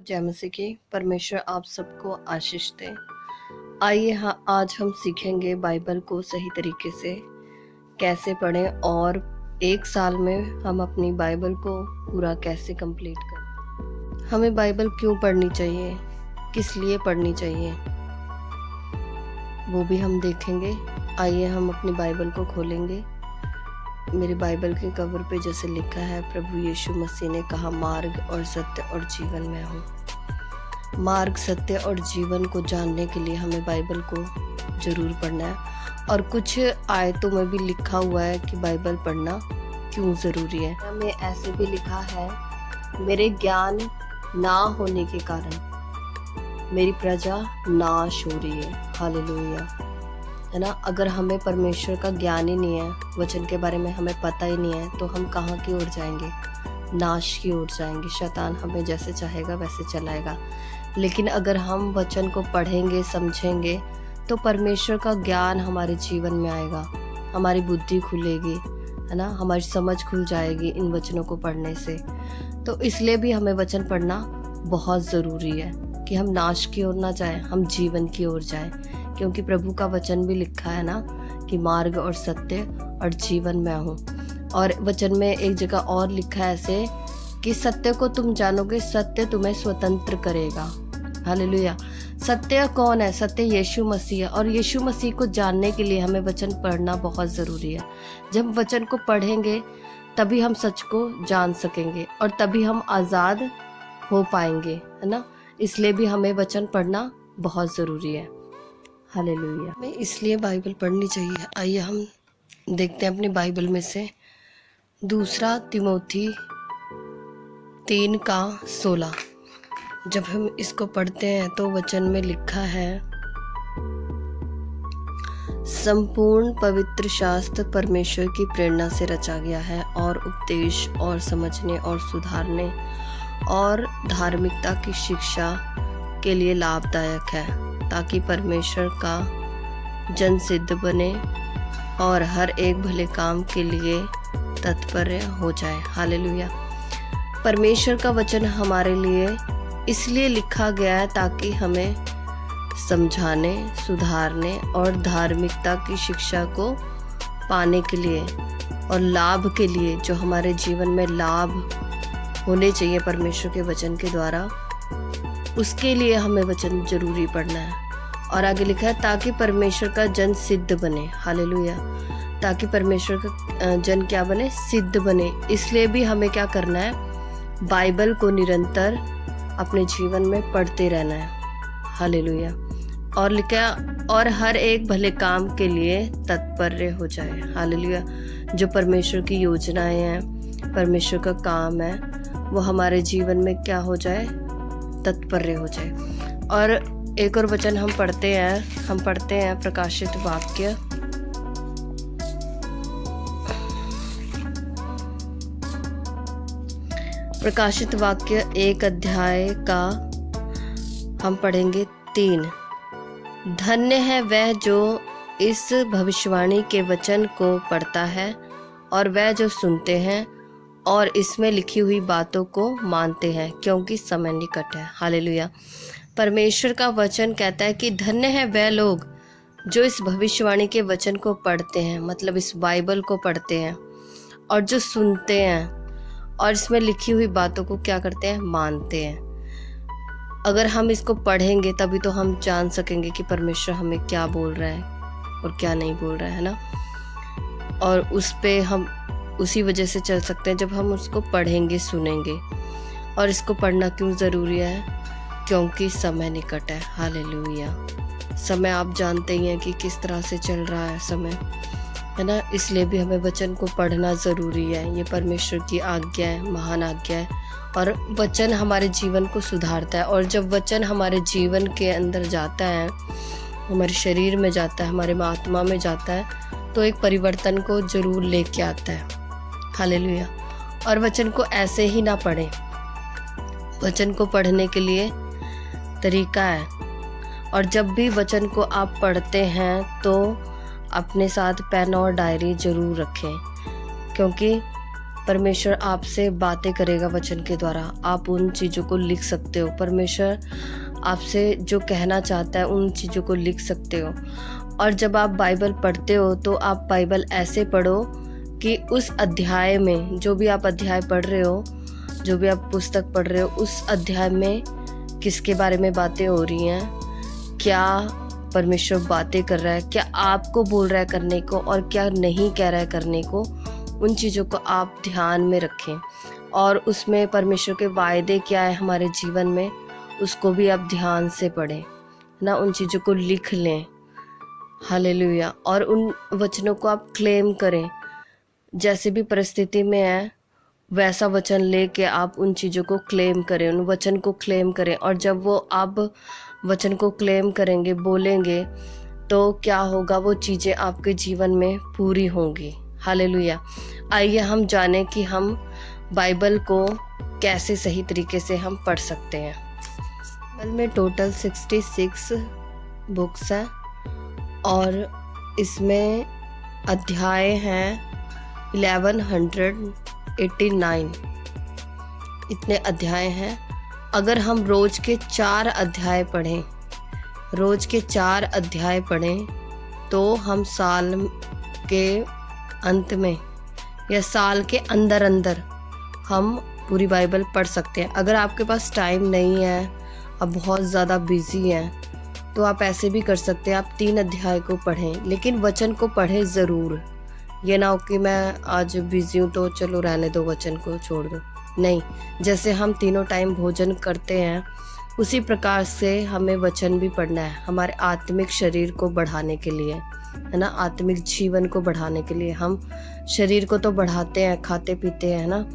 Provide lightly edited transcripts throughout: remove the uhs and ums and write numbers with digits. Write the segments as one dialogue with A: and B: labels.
A: जय मसीह की। परमेश्वर आप सबको आशीष दे। आइए आज हम सीखेंगे बाइबल को सही तरीके से कैसे पढ़ें और एक साल में हम अपनी बाइबल को पूरा कैसे कंप्लीट करें। हमें बाइबल क्यों पढ़नी चाहिए, किस लिए पढ़नी चाहिए, वो भी हम देखेंगे। आइए हम अपनी बाइबल को खोलेंगे। मेरे बाइबल के कवर पे जैसे लिखा है, प्रभु यीशु मसीह ने कहा, मार्ग और सत्य और जीवन मैं हूँ। मार्ग, सत्य और जीवन को जानने के लिए हमें बाइबल को ज़रूर पढ़ना है। और कुछ आयतों में भी लिखा हुआ है कि बाइबल पढ़ना क्यों ज़रूरी है। हमें ऐसे भी लिखा है, मेरे ज्ञान ना होने के कारण मेरी प्रजा नाश हो रही है। हालेलुया, है ना। अगर हमें परमेश्वर का ज्ञान ही नहीं है, वचन के बारे में हमें पता ही नहीं है, तो हम कहाँ की ओर जाएंगे? नाश की ओर जाएंगे। शैतान हमें जैसे चाहेगा वैसे चलाएगा। लेकिन अगर हम वचन को पढ़ेंगे, समझेंगे, तो परमेश्वर का ज्ञान हमारे जीवन में आएगा, हमारी बुद्धि खुलेगी, है ना, हमारी समझ खुल जाएगी इन वचनों को पढ़ने से। तो इसलिए भी हमें वचन पढ़ना बहुत ज़रूरी है कि हम नाश की ओर ना जाएं, हम जीवन की ओर जाएं। क्योंकि प्रभु का वचन भी लिखा है ना कि मार्ग और सत्य और जीवन मैं हूँ। और वचन में एक जगह और लिखा है ऐसे कि सत्य को तुम जानोगे, सत्य तुम्हें स्वतंत्र करेगा। हालेलुया। सत्य कौन है? सत्य यीशु मसीह है। और यीशु मसीह को जानने के लिए हमें वचन पढ़ना बहुत ज़रूरी है। जब वचन को पढ़ेंगे तभी हम सच को जान सकेंगे और तभी हम आज़ाद हो पाएंगे, है ना। इसलिए भी हमें वचन पढ़ना बहुत ज़रूरी है। हालेलुया। हमें इसलिए बाइबल पढ़नी चाहिए। आइए हम देखते हैं अपनी बाइबल में से 2 तिमोथी 3:16। जब हम इसको पढ़ते हैं तो वचन में लिखा है, संपूर्ण पवित्र शास्त्र परमेश्वर की प्रेरणा से रचा गया है और उपदेश और समझने और सुधारने और धार्मिकता की शिक्षा के लिए लाभदायक है, ताकि परमेश्वर का जन सिद्ध बने और हर एक भले काम के लिए तत्पर हो जाए। हालेलुया। परमेश्वर का वचन हमारे लिए इसलिए लिखा गया है ताकि हमें समझाने, सुधारने और धार्मिकता की शिक्षा को पाने के लिए और लाभ के लिए, जो हमारे जीवन में लाभ होने चाहिए परमेश्वर के वचन के द्वारा, उसके लिए हमें वचन जरूरी पढ़ना है। और आगे लिखा है, ताकि परमेश्वर का जन सिद्ध बने। हालेलुया। ताकि परमेश्वर का जन क्या बने? सिद्ध बने। इसलिए भी हमें क्या करना है? बाइबल को निरंतर अपने जीवन में पढ़ते रहना है। हालेलुया। और लिखा, और हर एक भले काम के लिए तत्पर हो जाए। हालेलुया। जो परमेश्वर की योजनाएं हैं, परमेश्वर का काम है, वो हमारे जीवन में क्या हो जाए? तत्पर हो जाए। और एक और वचन हम पढ़ते हैं प्रकाशित वाक्य 1 अध्याय का हम पढ़ेंगे 3। धन्य है वह जो इस भविष्यवाणी के वचन को पढ़ता है और वह जो सुनते हैं और इसमें लिखी हुई बातों को मानते हैं, क्योंकि समय निकट है। हालेलुया। परमेश्वर का वचन कहता है कि धन्य है वह लोग जो इस भविष्यवाणी के वचन को पढ़ते हैं, मतलब इस बाइबल को पढ़ते हैं, और जो सुनते हैं और इसमें लिखी हुई बातों को क्या करते हैं? मानते हैं। अगर हम इसको पढ़ेंगे तभी तो हम जान सकेंगे कि परमेश्वर हमें क्या बोल रहा है और क्या नहीं बोल रहा है ना। और उस पे हम उसी वजह से चल सकते हैं जब हम उसको पढ़ेंगे, सुनेंगे। और इसको पढ़ना क्यों ज़रूरी है? क्योंकि समय निकट है। हालेलुया। समय आप जानते ही हैं कि किस तरह से चल रहा है समय, है ना। इसलिए भी हमें वचन को पढ़ना ज़रूरी है। ये परमेश्वर की आज्ञा है, महान आज्ञा है। और वचन हमारे जीवन को सुधारता है। और जब वचन हमारे जीवन के अंदर जाता है, हमारे शरीर में जाता है, हमारे आत्मा में जाता है, तो एक परिवर्तन को ज़रूर लेके आता है। हालेलुया। और वचन को ऐसे ही ना पढ़ें। वचन को पढ़ने के लिए तरीका है। और जब भी वचन को आप पढ़ते हैं तो अपने साथ पेन और डायरी ज़रूर रखें, क्योंकि परमेश्वर आपसे बातें करेगा वचन के द्वारा। आप उन चीज़ों को लिख सकते हो। परमेश्वर आपसे जो कहना चाहता है उन चीज़ों को लिख सकते हो। और जब आप बाइबल पढ़ते हो तो आप बाइबल ऐसे पढ़ो कि उस अध्याय में, जो भी आप अध्याय पढ़ रहे हो, जो भी आप पुस्तक पढ़ रहे हो, उस अध्याय में किसके बारे में बातें हो रही हैं, क्या परमेश्वर बातें कर रहा है, क्या आपको बोल रहा है करने को और क्या नहीं कह रहा है करने को, उन चीज़ों को आप ध्यान में रखें। और उसमें परमेश्वर के वायदे क्या है हमारे जीवन में, उसको भी आप ध्यान से पढ़ें ना, उन चीज़ों को लिख लें। हालेलुया। और उन वचनों को आप क्लेम करें। जैसे भी परिस्थिति में है वैसा वचन लेके आप उन चीज़ों को क्लेम करें, उन वचन को क्लेम करें। और जब वो आप वचन को क्लेम करेंगे, बोलेंगे, तो क्या होगा, वो चीज़ें आपके जीवन में पूरी होंगी। हालेलुया। आइए हम जानें कि हम बाइबल को कैसे सही तरीके से हम पढ़ सकते हैं। बाइबल में टोटल 66 बुक्स हैं और इसमें अध्याय हैं 1189। इतने अध्याय हैं। अगर हम रोज के 4 अध्याय पढ़ें, रोज के 4 अध्याय पढ़ें, तो हम साल के अंत में या साल के अंदर अंदर हम पूरी बाइबल पढ़ सकते हैं। अगर आपके पास टाइम नहीं है, आप बहुत ज़्यादा बिजी हैं, तो आप ऐसे भी कर सकते हैं, आप 3 अध्याय को पढ़ें, लेकिन वचन को पढ़ें ज़रूर। ये ना हो कि मैं आज बिजी हूँ तो चलो रहने दो, वचन को छोड़ दो। नहीं, जैसे हम तीनों टाइम भोजन करते हैं उसी प्रकार से हमें वचन भी पढ़ना है, हमारे आत्मिक शरीर को बढ़ाने के लिए, है ना, आत्मिक जीवन को बढ़ाने के लिए। हम शरीर को तो बढ़ाते हैं, खाते पीते हैं ना,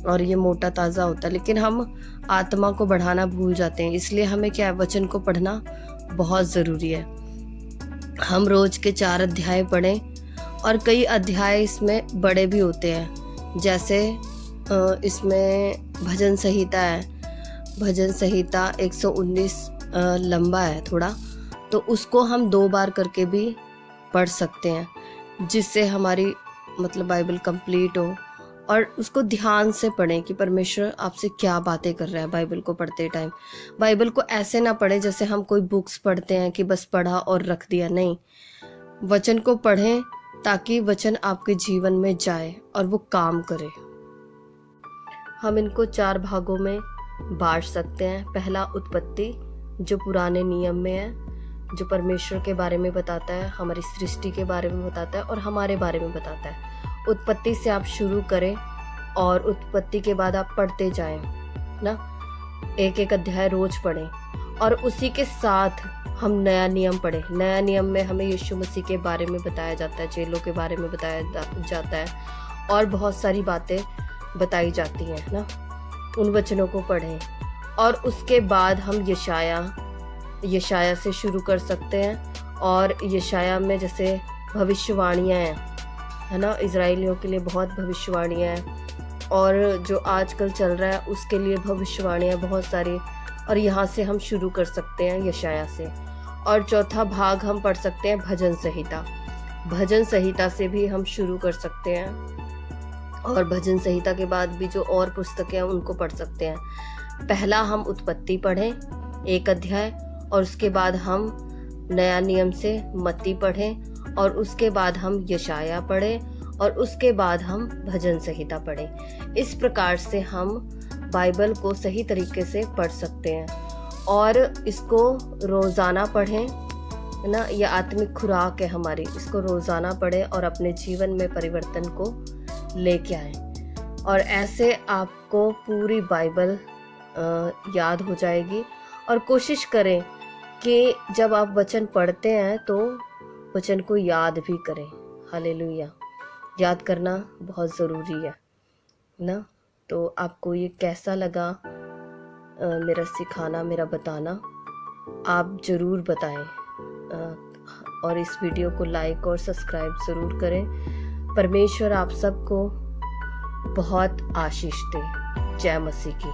A: और ये मोटा ताज़ा होता है, लेकिन हम आत्मा को बढ़ाना भूल जाते हैं। इसलिए हमें क्या है, वचन को पढ़ना बहुत ज़रूरी है। हम रोज के 4 अध्याय पढ़ें, और कई अध्याय इसमें बड़े भी होते हैं। जैसे इसमें भजन संहिता है, भजन संहिता 119 लंबा है थोड़ा, तो उसको हम 2 बार करके भी पढ़ सकते हैं, जिससे हमारी मतलब बाइबल कंप्लीट हो। और उसको ध्यान से पढ़ें कि परमेश्वर आपसे क्या बातें कर रहा है बाइबल को पढ़ते टाइम। बाइबल को ऐसे ना पढ़ें जैसे हम कोई बुक्स पढ़ते हैं कि बस पढ़ा और रख दिया। नहीं, वचन को पढ़ें ताकि वचन आपके जीवन में जाए और वो काम करे। हम इनको 4 भागों में बांट सकते हैं। पहला उत्पत्ति, जो पुराने नियम में है, जो परमेश्वर के बारे में बताता है, हमारी सृष्टि के बारे में बताता है और हमारे बारे में बताता है। उत्पत्ति से आप शुरू करें और उत्पत्ति के बाद आप पढ़ते जाएं ना, एक अध्याय रोज पढ़ें। और उसी के साथ हम नया नियम पढ़ें। नया नियम में हमें यीशु मसीह के बारे में बताया जाता है, चेलों के बारे में बताया जाता है और बहुत सारी बातें बताई जाती हैं ना। उन वचनों को पढ़ें। और उसके बाद हम यशाया से शुरू कर सकते हैं। और यशाया में जैसे भविष्यवाणियाँ हैं, है ना, इजराइलियों के लिए बहुत भविष्यवाणियाँ हैं, और जो आजकल चल रहा है उसके लिए भविष्यवाणियाँ बहुत सारी। और यहाँ से हम शुरू कर सकते हैं यशाया से। और चौथा भाग हम पढ़ सकते हैं भजन संहिता। भजन संहिता से भी हम शुरू कर सकते हैं, और भजन संहिता के बाद भी जो और पुस्तकें हैं उनको पढ़ सकते हैं। पहला हम उत्पत्ति पढ़ें 1 अध्याय, और उसके बाद हम नया नियम से मत्ती पढ़ें, और उसके बाद हम यशाया पढ़ें, और उसके बाद हम भजन संहिता पढ़ें। इस प्रकार से हम बाइबल को सही तरीके से पढ़ सकते हैं। और इसको रोज़ाना पढ़ें, है ना, यह आत्मिक खुराक है हमारी। इसको रोज़ाना पढ़ें और अपने जीवन में परिवर्तन को लेके आएं। और ऐसे आपको पूरी बाइबल याद हो जाएगी। और कोशिश करें कि जब आप वचन पढ़ते हैं तो वचन को याद भी करें। हालेलुया। याद करना बहुत ज़रूरी है ना। तो आपको ये कैसा लगा मेरा सिखाना, मेरा बताना, आप ज़रूर बताएं। और इस वीडियो को लाइक और सब्सक्राइब ज़रूर करें। परमेश्वर आप सबको बहुत आशीष दे। जय मसीह की।